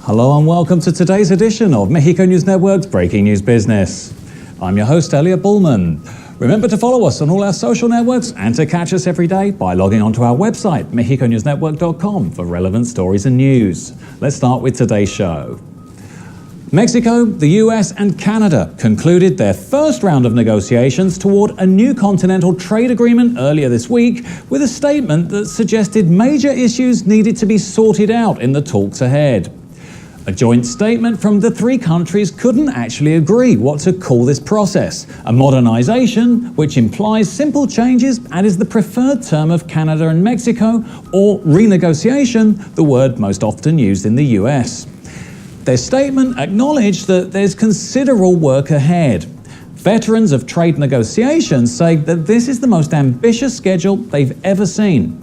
Hello and welcome to today's edition of Mexico News Network's Breaking News Business. I'm your host, Elliot Bullman. Remember to follow us on all our social networks and to catch us every day by logging onto our website, mexiconewsnetwork.com, for relevant stories and news. Let's start with today's show. Mexico, the US and Canada concluded their first round of negotiations toward a new continental trade agreement earlier this week with a statement that suggested major issues needed to be sorted out in the talks ahead. A joint statement from the three countries couldn't actually agree what to call this process: a modernization, which implies simple changes and is the preferred term of Canada and Mexico, or renegotiation, the word most often used in the US. Their statement acknowledged that there's considerable work ahead. Veterans of trade negotiations say that this is the most ambitious schedule they've ever seen.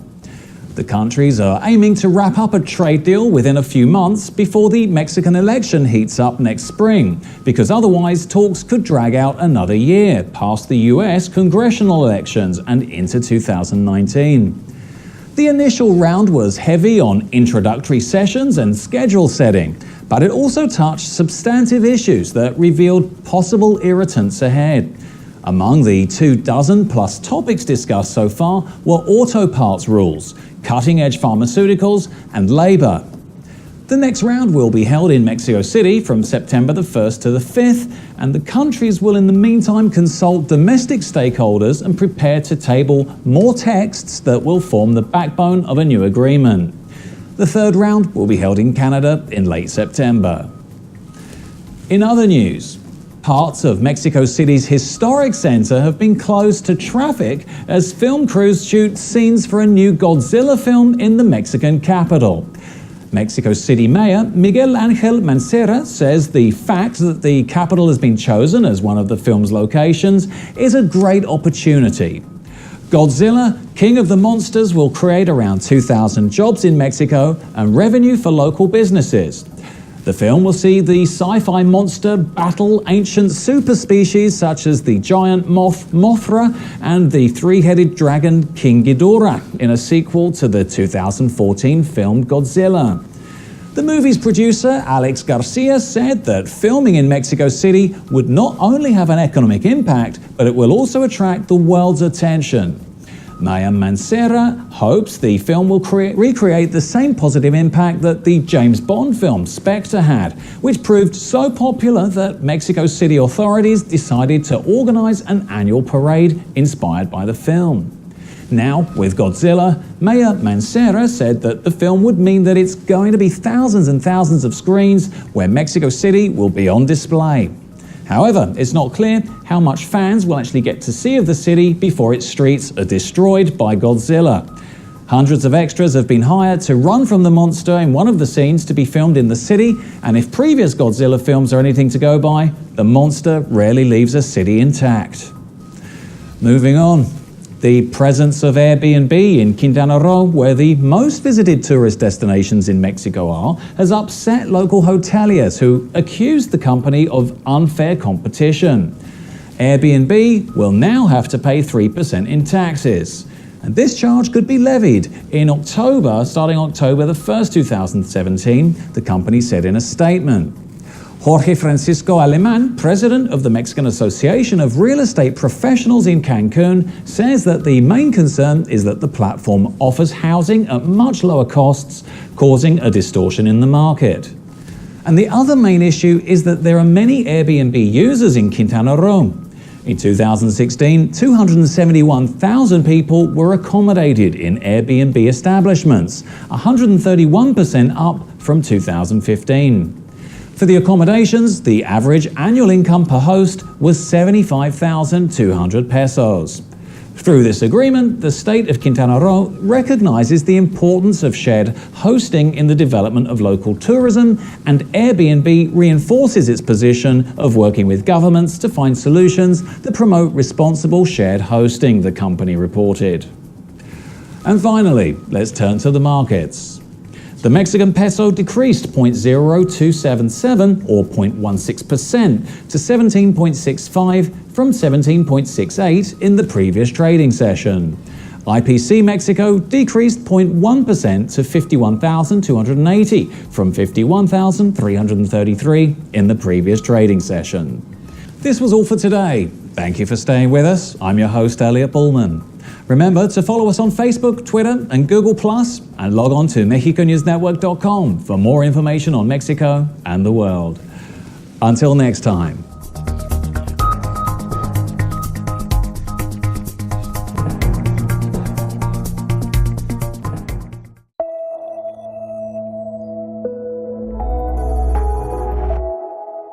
The countries are aiming to wrap up a trade deal within a few months before the Mexican election heats up next spring, because otherwise talks could drag out another year past the US congressional elections and into 2019. The initial round was heavy on introductory sessions and schedule setting, but it also touched substantive issues that revealed possible irritants ahead. Among the 24+ topics discussed so far were auto parts rules, cutting-edge pharmaceuticals, and labor. The next round will be held in Mexico City from September the 1st to the 5th, and the countries will in the meantime consult domestic stakeholders and prepare to table more texts that will form the backbone of a new agreement. The third round will be held in Canada in late September. In other news, parts of Mexico City's historic center have been closed to traffic as film crews shoot scenes for a new Godzilla film in the Mexican capital. Mexico City Mayor Miguel Angel Mancera says the fact that the capital has been chosen as one of the film's locations is a great opportunity. Godzilla, King of the Monsters, will create around 2,000 jobs in Mexico and revenue for local businesses. The film will see the sci-fi monster battle ancient super species such as the giant moth Mothra and the three-headed dragon King Ghidorah in a sequel to the 2014 film Godzilla. The movie's producer, Alex Garcia, said that filming in Mexico City would not only have an economic impact, but it will also attract the world's attention. Mayor Mancera hopes the film will recreate the same positive impact that the James Bond film Spectre had, which proved so popular that Mexico City authorities decided to organize an annual parade inspired by the film. Now, with Godzilla, Mayor Mancera said that the film would mean that it's going to be thousands and thousands of screens where Mexico City will be on display. However, it's not clear how much fans will actually get to see of the city before its streets are destroyed by Godzilla. Hundreds of extras have been hired to run from the monster in one of the scenes to be filmed in the city, and if previous Godzilla films are anything to go by, the monster rarely leaves a city intact. Moving on. The presence of Airbnb in Quintana Roo, where the most visited tourist destinations in Mexico are, has upset local hoteliers who accused the company of unfair competition. Airbnb will now have to pay 3% in taxes. And this charge could be levied in October, starting October the 1st, 2017, the company said in a statement. Jorge Francisco Alemán, president of the Mexican Association of Real Estate Professionals in Cancun, says that the main concern is that the platform offers housing at much lower costs, causing a distortion in the market. And the other main issue is that there are many Airbnb users in Quintana Roo. In 2016, 271,000 people were accommodated in Airbnb establishments, 131% up from 2015. For the accommodations, the average annual income per host was 75,200 pesos. Through this agreement, the state of Quintana Roo recognizes the importance of shared hosting in the development of local tourism, and Airbnb reinforces its position of working with governments to find solutions that promote responsible shared hosting, the company reported. And finally, let's turn to the markets. The Mexican peso decreased 0.0277 or 0.16% to 17.65 from 17.68 in the previous trading session. IPC Mexico decreased 0.1% to 51,280 from 51,333 in the previous trading session. This was all for today. Thank you for staying with us. I'm your host, Elliot Bullman. Remember to follow us on Facebook, Twitter, and Google+, and log on to MexicoNewsNetwork.com for more information on Mexico and the world. Until next time.